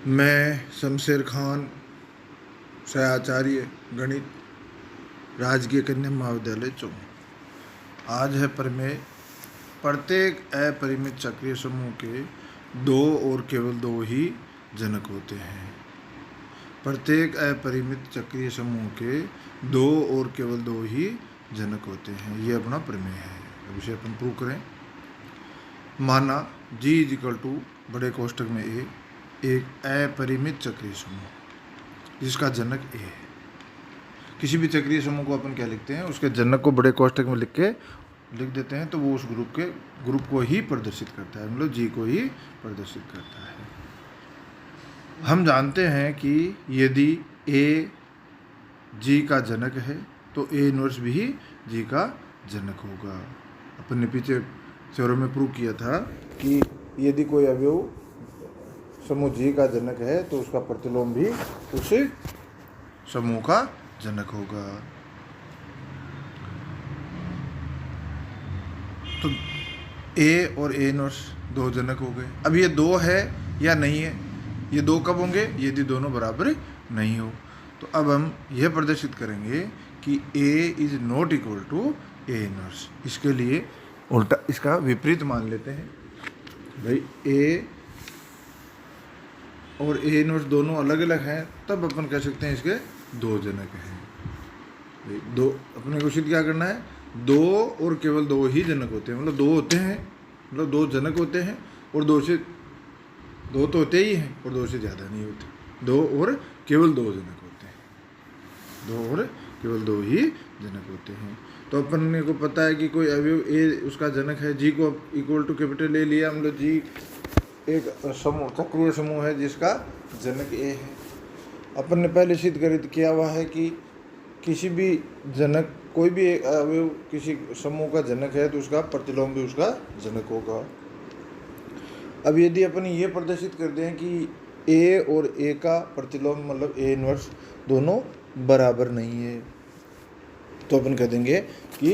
मैं शमशेर खान, सहआचार्य गणित, राजकीय कन्या महाविद्यालय चौक। आज है प्रमेय। प्रत्येक अपरिमित चक्रीय समूह के दो और केवल दो ही जनक होते हैं। प्रत्येक अपरिमित चक्रीय समूह के दो और केवल दो ही जनक होते हैं। ये अपना प्रमेय है। अब इसे अपन प्रूव करें। माना G = बड़े कोष्ठक में A एक अपरिमित चक्रीय समूह जिसका जनक A है। किसी भी चक्रीय समूह को अपन क्या लिखते हैं, उसके जनक को बड़े कोष्ठक में लिख देते हैं, तो वो उस ग्रुप को ही प्रदर्शित करता है, मतलब G को ही प्रदर्शित करता है। हम जानते हैं कि यदि A G का जनक है तो A इनवर्स भी G का जनक होगा। अपन ने पीछे थ्योरम में प्रूव किया था कि यदि कोई अवयव समूह G का जनक है तो उसका प्रतिलोम भी उस समूह का जनक होगा। तो A और A इनवर्स दो जनक हो गए। अब ये दो है या नहीं है, ये दो कब होंगे, यदि दोनों बराबर नहीं हो। तो अब हम यह प्रदर्शित करेंगे कि A is not equal to A inverse. इसके लिए उल्टा इसका विपरीत मान लेते हैं। भाई A और A इनवर्स दोनों अलग अलग हैं, तब अपन कह सकते हैं इसके दो जनक हैं। दो अपने को सिद्ध क्या करना है, दो और केवल दो ही जनक होते हैं, मतलब दो होते हैं, मतलब दो जनक होते हैं और दो तो होते ही हैं और दो से ज़्यादा नहीं होते। दो और केवल दो जनक होते हैं, दो और केवल दो ही जनक होते हैं। तो अपन को पता है कि कोई अवयव A उसका जनक है, G को इक्वल टू कैपिटल A लिया, मतलब G एक समूह चक्रीय समूह है जिसका जनक A है। अपन ने पहले सिद्ध किया हुआ है कि किसी भी जनक, कोई भी अवयव किसी समूह का जनक है तो उसका प्रतिलोम भी उसका जनक होगा। अब यदि अपन ये प्रदर्शित कर दें कि A और A का प्रतिलोम मतलब A इनवर्स दोनों बराबर नहीं है, तो अपन कह देंगे कि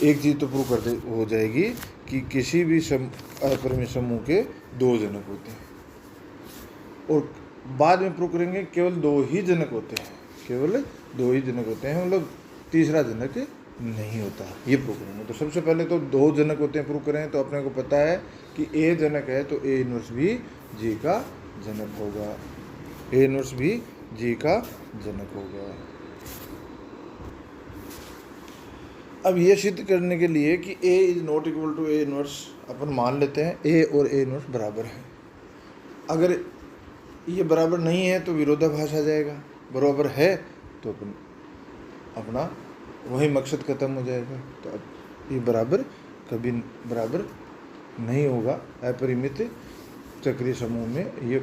एक चीज़ तो प्रूव हो जाएगी कि किसी भी अपरिमित समूह के दो जनक होते हैं, और बाद में प्रूव करेंगे केवल दो ही जनक होते हैं, केवल दो ही जनक होते हैं, मतलब तीसरा जनक नहीं होता, ये प्रूव करेंगे। तो सबसे पहले तो दो जनक होते हैं प्रूव करें, तो अपने को पता है कि A जनक है तो A इनवर्स भी G का जनक होगा, A इनवर्स भी G का जनक होगा। अब ये सिद्ध करने के लिए कि A is not equal to A inverse, अपन मान लेते हैं A और A इनवर्स बराबर है। अगर ये बराबर नहीं है तो विरोधाभास आ जाएगा, बराबर है तो अपन अपना वही मकसद खत्म हो जाएगा। तो अब ये बराबर कभी बराबर नहीं होगा। अपरिमित चक्रीय समूह में ये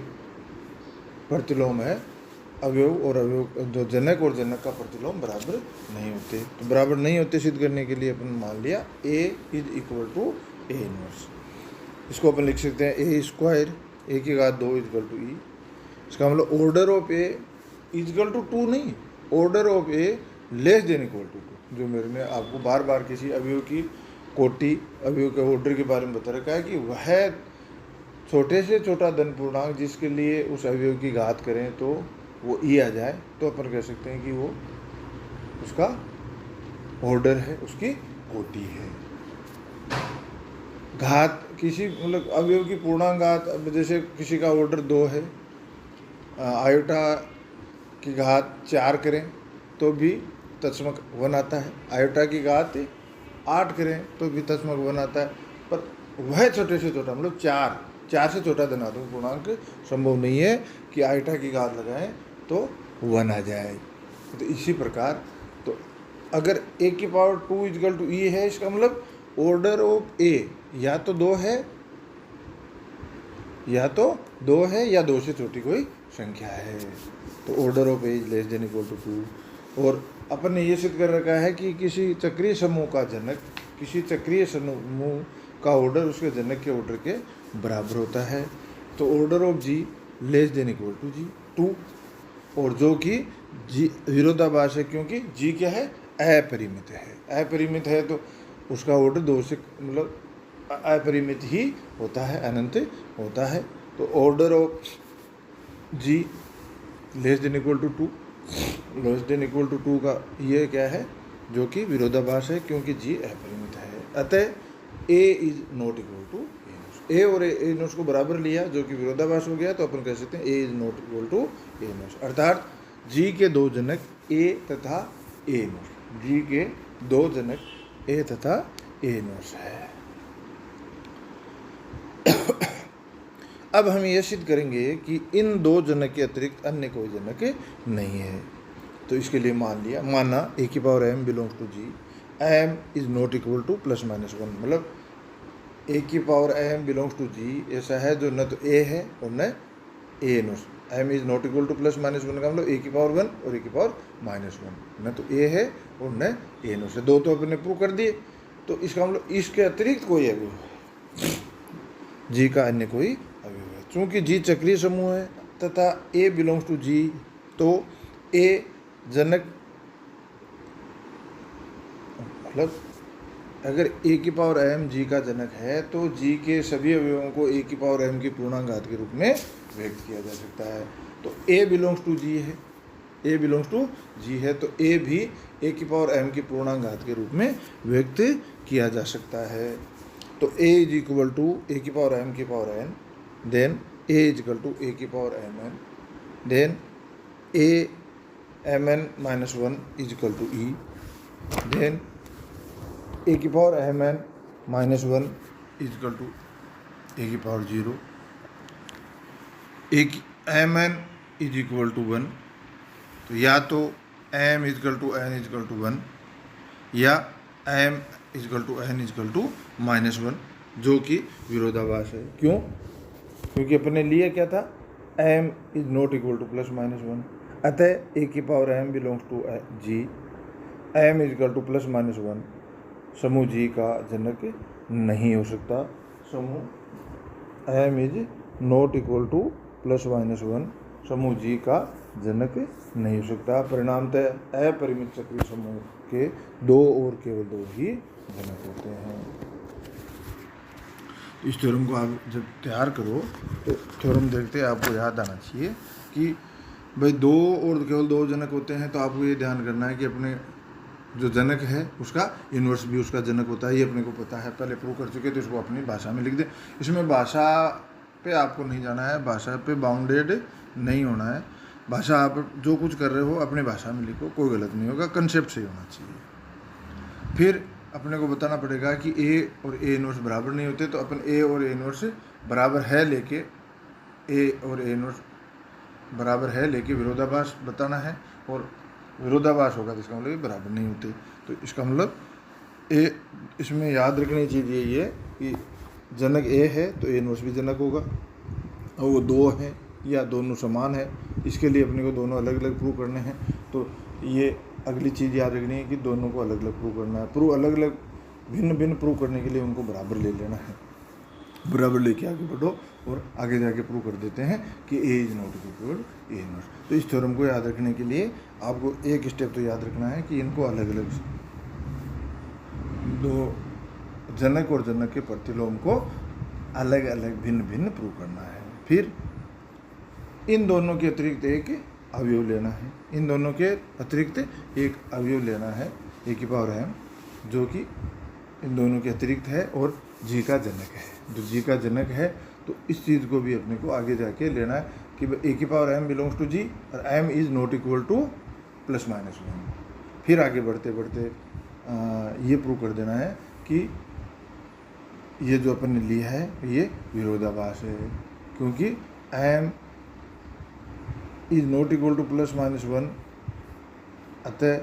प्रतिलोम है, अवयव और अवयव जो जनक और जनक का प्रतिलोम बराबर नहीं होते। तो बराबर नहीं होते सिद्ध करने के लिए अपन मान लिया A is equal to A inverse. इसको अपन लिख सकते हैं A स्क्वायर A की घात 2 इक्वल टू E। इसका मतलब order of A equal to 2 नहीं, order of A less than equal to 2। जो मेरे ने आपको बार बार किसी अवयव की कोटि, अवयव के ऑर्डर के बारे में बता रखा है कि वह छोटे से छोटा धन पूर्णांक जिसके लिए उस अवयव की घात करें तो वो E आ जाए, तो अपन कह सकते हैं कि वो उसका ऑर्डर है, उसकी कोटि है। घात किसी मतलब अवयव की पूर्णांक घात, अब जैसे किसी का ऑर्डर 2 है, आयोटा की घात 4 करें तो भी तत्समक 1 आता है, आयोटा की घात 8 करें तो भी तत्समक 1 आता है। पर वह छोटे से छोटा मतलब 4 से छोटा धनात्मक पूर्णांक संभव नहीं है कि आयोटा की घात लगाएं तो 1 आ जाए। तो इसी प्रकार तो अगर A की पावर 2 इक्वल टू E है, इसका मतलब ऑर्डर ऑफ A या तो 2 है या 2 से छोटी कोई संख्या है। तो order of A is less than equal to 2। और अपन ने ये सिद्ध कर रखा है कि किसी चक्रीय समूह का जनक किसी चक्रीय समूह का ऑर्डर उसके जनक के ऑर्डर के बराबर होता है। तो order of G less than equal to G 2, और जो कि G विरोधाभास है क्योंकि G क्या है, अपरिमित है। अपरिमित है तो उसका ऑर्डर 2 से मतलब अपरिमित ही होता है, अनंत होता है। तो order of G less than equal to 2, less than equal to 2 का ये क्या है, जो कि विरोधाभास है, क्योंकि जी अपरिमित है। अतः A is not equal to A नोस। ए और ए नोस को बराबर लिया, जो कि विरोधाभास हो गया, तो अपन कह सकते हैं A is not equal to A नोस। अर्थात जी के दो जनक ए तथा ए नोस, जी के दो जनक ए तथा ए नोस है। अब हम यह सिद्ध करेंगे कि इन दो जनक के अतिरिक्त अन्य कोई जनक नहीं है। तो इसके लिए माना ए की power M belongs to G, M is not equal to plus minus one, मतलब ए की power M belongs to G ऐसा है जो न तो ए है और न ए नोस। M is not equal to plus minus one का मतलब ए की पावर वन और ए की पावर माइनस वन, न तो ए है और न ए नोस है। दो तो अपने प्रूव कर दिए, तो इसका मतलब इसके अतिरिक्त कोई अवयव है, जी का अन्य कोई अवयव है। चूँकि जी चक्रीय समूह है तथा ए बिलोंग्स टू जी, तो ए जनक, मतलब अगर ए की पावर एम जी का जनक है तो जी के सभी अवयवों को ए की पावर एम की पूर्णांक के रूप में व्यक्त किया जा सकता है। तो ए बिलोंग्स टू जी है, ए बिलोंग्स टू जी है, तो ए भी ए की पावर एम की पूर्णांक के रूप में व्यक्त किया जा सकता है। तो A is equal to A की पावर एम की power N, then A is equal to A की power M N, then A M N minus one is equal to E, then A की power M N minus one is equal to A की power zero, A की M N is equal to one. तो या तो M is equal to N is equal to one, या M is equal to N is equal to minus one, जो कि विरोधाभास है। क्यों? क्योंकि अपने लिए क्या था, M is not equal to plus minus one, अतः ए की power M belongs to G, M is equal to plus minus one समूह जी का जनक नहीं हो सकता। समूह M is not equal to plus minus one समूह जी का जनक नहीं हो सकता। परिणामतः अपरिमित चक्रीय समूह के दो और केवल दो ही जनक होते हैं। इस थ्योरम को आप जब तैयार करो तो थ्योरम देखते आपको याद आना चाहिए कि भाई दो और केवल दो जनक होते हैं, तो आपको ये ध्यान करना है कि अपने जो जनक है उसका इन्वर्स भी उसका जनक होता है। ये अपने को पता है, पहले प्रूव कर चुके, तो इसको अपनी भाषा में लिख दें। इसमें भाषा पे आपको नहीं जाना है, भाषा पे बाउंडेड नहीं होना है। भाषा आप जो कुछ कर रहे हो अपनी भाषा में लिखो, कोई गलत नहीं होगा, कंसेप्ट सही होना चाहिए। फिर अपने को बताना पड़ेगा कि ए और ए इन्वर्स बराबर नहीं होते, तो अपन ए और ए इन्वर्स बराबर है लेके ए और ए इन्वर्स बराबर है लेके विरोधाभास बताना है, और विरोधाभास होगा तो इसका मतलब बराबर नहीं होते। तो इसका मतलब ए, इसमें याद रखने की चीज़ यही है कि जनक ए है तो ए इन्वर्स भी जनक होगा, और वो दो हैं या दोनों समान है, इसके लिए अपने को दोनों अलग अलग प्रूव करने हैं। तो ये अगली चीज़ याद रखनी है कि दोनों को अलग अलग प्रूव करना है। प्रूव अलग अलग भिन्न भिन्न प्रूव करने के लिए उनको बराबर ले लेना है, बराबर लेके आगे बढ़ो और आगे जाके प्रूव कर देते हैं कि A is not equal A inverse. तो इस थ्योरम को याद रखने के लिए आपको एक स्टेप तो याद रखना है कि इनको अलग अलग दो जनक और जनक के प्रतिलोम को अलग अलग भिन्न भिन्न प्रूव करना है। फिर इन दोनों के अतिरिक्त एक अवयव लेना है, इन दोनों के अतिरिक्त एक अवयव लेना है ए की पावर एम, जो कि इन दोनों के अतिरिक्त है और जी का जनक है। जो जी का जनक है तो इस चीज़ को भी अपने को आगे जाके लेना है कि ए की power M belongs to G और M is not equal to plus minus one. फिर आगे बढ़ते बढ़ते ये प्रूव कर देना है कि ये जो अपन ने लिया है ये विरोधाभास है, क्योंकि M is not equal to plus minus one, अतः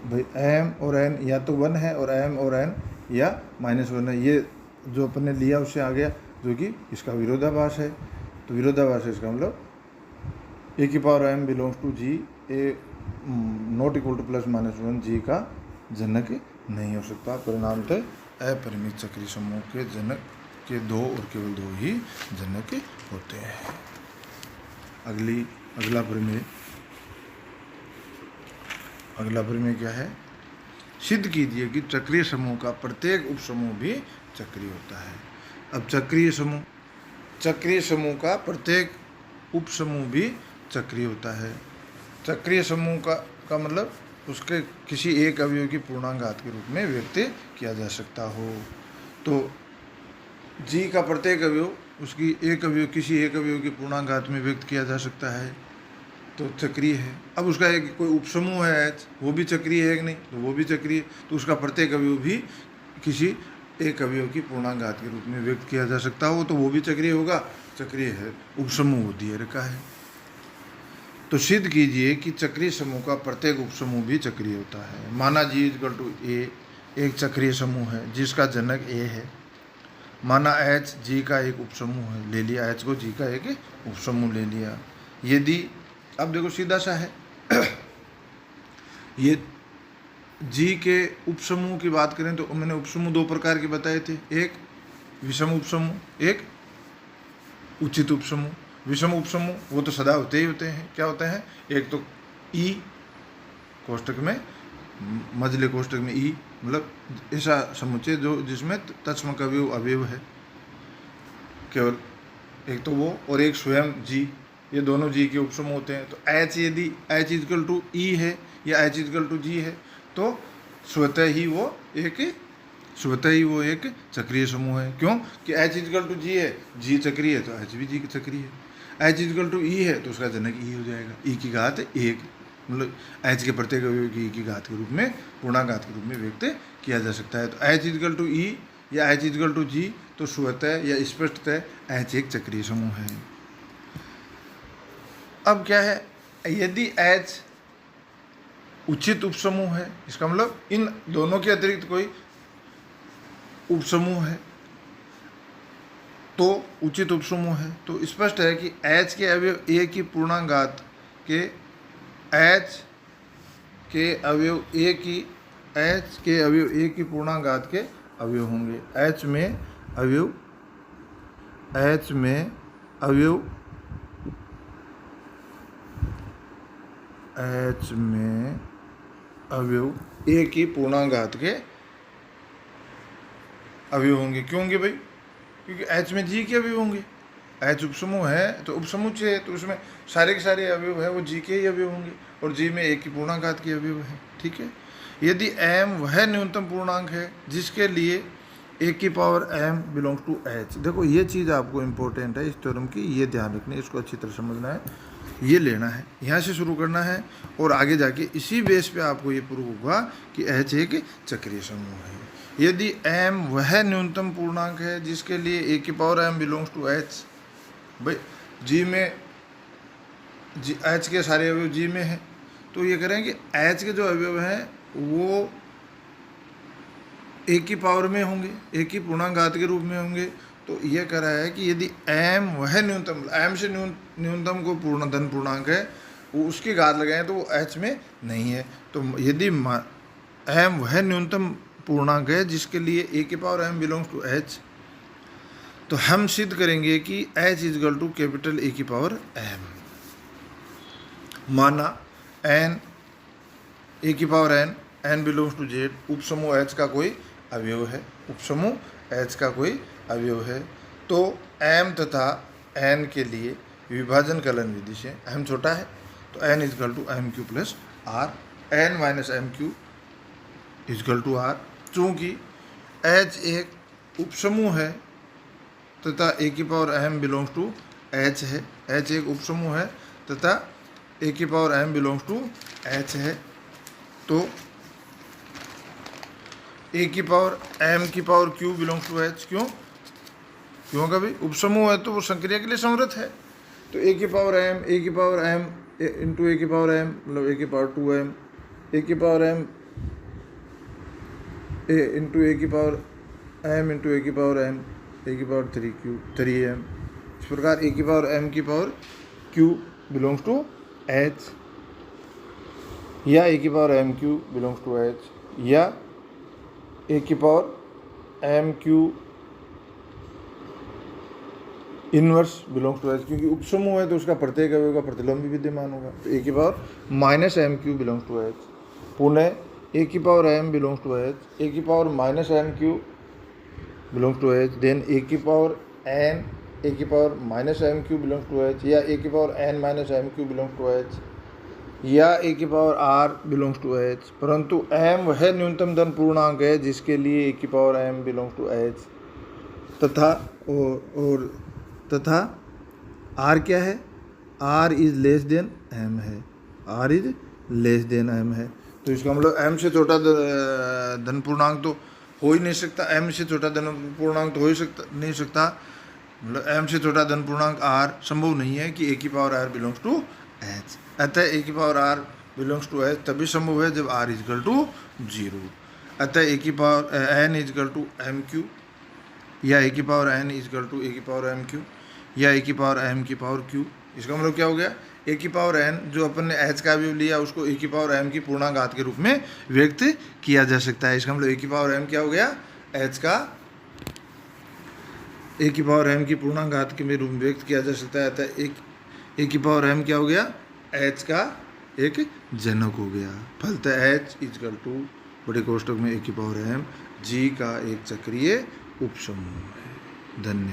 भाई एम और एन या तो वन है और एम और एन या माइनस वन है। ये जो अपन ने लिया उससे आ गया, जो कि इसका विरोधाभास है। तो विरोधाभास है इसका मतलब ए की power M belongs to G, A not equal to plus minus one G का जनक नहीं हो सकता। परिणामतः अपरिमित चक्रीय समूह के जनक के दो और केवल दो ही जनक होते हैं। अगला प्रमेय क्या है? सिद्ध कीजिए कि चक्रीय समूह का प्रत्येक उपसमूह भी चक्रीय होता है। अब चक्रीय समूह का प्रत्येक उपसमूह भी चक्रीय होता है। चक्रीय समूह का मतलब उसके किसी एक अवयव की पूर्णांक घात के रूप में व्यक्त किया जा सकता हो। तो जी का प्रत्येक अवयव उसकी एक अवयव किसी एक अवयव की पूर्णांक घात में व्यक्त किया जा सकता है, तो चक्रीय है। अब उसका एक कोई उपसमूह है एच, वो भी चक्रीय है कि नहीं, तो वो भी चक्रीय, तो उसका प्रत्येक अवयव भी किसी एक अवयव की पूर्णांक घात के रूप में व्यक्त किया जा सकता हो, तो वो भी चक्रीय होगा। चक्रीय है, उपसमूह दिए रखा है। तो सिद्ध कीजिए कि चक्रीय समूह का प्रत्येक उपसमूह भी चक्रीय होता है। माना जी इक्वल टू ए एक चक्रीय समूह है जिसका जनक ए है। माना एच जी का एक उपसमूह है, ले लिया एच को जी का एक उपसमूह ले लिया। यदि अब देखो सीधा सा है ये जी के उपसमूह की बात करें तो मैंने उपसमूह दो प्रकार के बताए थे, एक विषम उपसमूह, एक उचित उपसमूह। विषम उपसमूह वो तो सदा होते ही होते हैं। क्या होते हैं? एक तो ई कोष्टक में, मझले कोष्टक में ई, मतलब ऐसा समुच्चय जो जिसमें तत्सम का अवयव है केवल, एक तो वो, और एक स्वयं जी, ये दोनों जी के उपसमूह होते हैं। तो एच यदि एच इक्वल टू ई है या एच इक्वल टू जी है तो स्वतः ही वो एक चक्रीय समूह है। क्यों कि एच इक्वल टू जी है, जी चक्रीय है तो एच भी जी चक्रीय है। एच इक्वल टू ई है तो उसका जनक ई हो जाएगा, ई की घात एक, मतलब एच के प्रत्येक अवयव की ई की घात के रूप में, पूर्णांक घात के रूप में व्यक्त किया जा सकता है। तो एच इक्वल टू ई या एच इक्वल टू जी तो स्वतः या स्पष्टतः एच एक चक्रीय समूह है। अब क्या है, यदि एच उचित उपसमूह है, इसका मतलब इन दोनों के अतिरिक्त कोई उपसमूह है तो उचित उपसमूह है, तो स्पष्ट है कि एच के अवयव ए की पूर्णांक घात के एच के अवयव ए की पूर्णांक घात के अवयव होंगे। एच में अवयव ए की पूर्णांक घात के अवयव होंगे। क्यों होंगे भाई? क्योंकि एच में जी के अवयव होंगे। एच उपसमूह है तो उपसमुच्चय है, तो उसमें सारे के सारे अवयव है वो जी के ही अवयव होंगे, और जी में ए की पूर्णांक घात के अवयव है। ठीक है। यदि एम वह न्यूनतम पूर्णांक है जिसके लिए ए की power M belongs to H. देखो ये चीज़ आपको इम्पोर्टेंट है इस थ्योरम की, ये ध्यान रखना है, इसको अच्छी तरह समझना है, ये लेना है, यहाँ से शुरू करना है और आगे जाके इसी बेस पे आपको ये प्रूव होगा कि एच एक चक्रीय समूह है। यदि एम वह न्यूनतम पूर्णांक है जिसके लिए ए की power M belongs to H, भाई जी में जी एच के सारे अवयव जी में हैं, तो ये करें कि एच के जो अवयव हैं वो ए की पावर में होंगे, ए की पूर्णांक घात के रूप में होंगे। तो ये कह रहा है कि यदि एम वह न्यूनतम, एम से न्यूनतम को धन पूर्णांक है वो उसकी घात लगाएं तो वो एच में नहीं है। तो यदि एम वह न्यूनतम पूर्णांक है जिसके लिए ए की power M belongs to H, तो हम सिद्ध करेंगे कि H is equal to capital A की पावर एम। माना एन ए की power N belongs to Z, उपसमूह एच का कोई अवयव है, उपसमूह एच का कोई अवयव है, तो एम तथा एन के लिए विभाजन कलन विधि से एम छोटा है तो N is equal to M Q plus R, N minus M Q is equal to R. चूँकि एच एक उपसमूह है तथा ए की power M belongs to H है, एच एक उपसमूह है तथा ए की power M belongs to H है, तो ए की पावर एम की power Q belongs to H. क्यों का भाई उपसमूह है तो वो संक्रिया के लिए समर्थ है, तो ए की पावर एम इंटू ए की पावर एम मतलब ए की पावर 2m, ए की पावर एम इंटू ए की पावर एम इंटू ए की पावर एम, ए की पावर 3m। इस प्रकार ए की पावर एम की power Q belongs to H, या ए की power M Q belongs to H, या ए की power M Q inverse belongs to H. क्योंकि उपसमूह है तो उसका प्रत्येक अवयव का प्रतिलोम भी विद्यमान होगा, तो ए की power minus M Q belongs to H. पुनः ए की power M belongs to H, A की power minus M Q belongs to H, then A की पावर एन ए की power minus M Q belongs to H, या A की power N minus M Q belongs to H, या A की power R belongs to H, परंतु M वह न्यूनतम धन पूर्णांक है जिसके लिए ए की power M belongs to H, तथा आर क्या है, R is less than M है, R is less than M है। तो इसका मतलब एम से छोटा धन पूर्णांक तो हो ही नहीं सकता, एम से छोटा धन पूर्णांक तो हो ही नहीं सकता, मतलब एम से छोटा धन पूर्णांक आर संभव नहीं है कि ए की power R belongs to H. अतः ए की power R belongs to H तभी संभव है जब आर इजकल टू 0। अतः ए की power N is equal to M Q, या ए की power N is equal to A की पावर एम क्यू, या ए की पावर एम की पावर क्यू। इसका मतलब क्या हो गया, ए की पावर एन जो अपन ने एच का अवयव लिया उसको ए की पावर एम की पूर्णांक के रूप में व्यक्त किया जा सकता है। इसका मतलब ए की पावर एम क्या हो गया, एच का ए की पावर एम की पूर्णांक के रूप में व्यक्त किया जा सकता है। अतः ए की पावर एम क्या हो गया, एच का एक जनक हो गया। फलतः एच इजकल टू बड़े कोष्ठक में ए की पावर एम जी का एक चक्रीय उपसमूह है। धन्यवाद।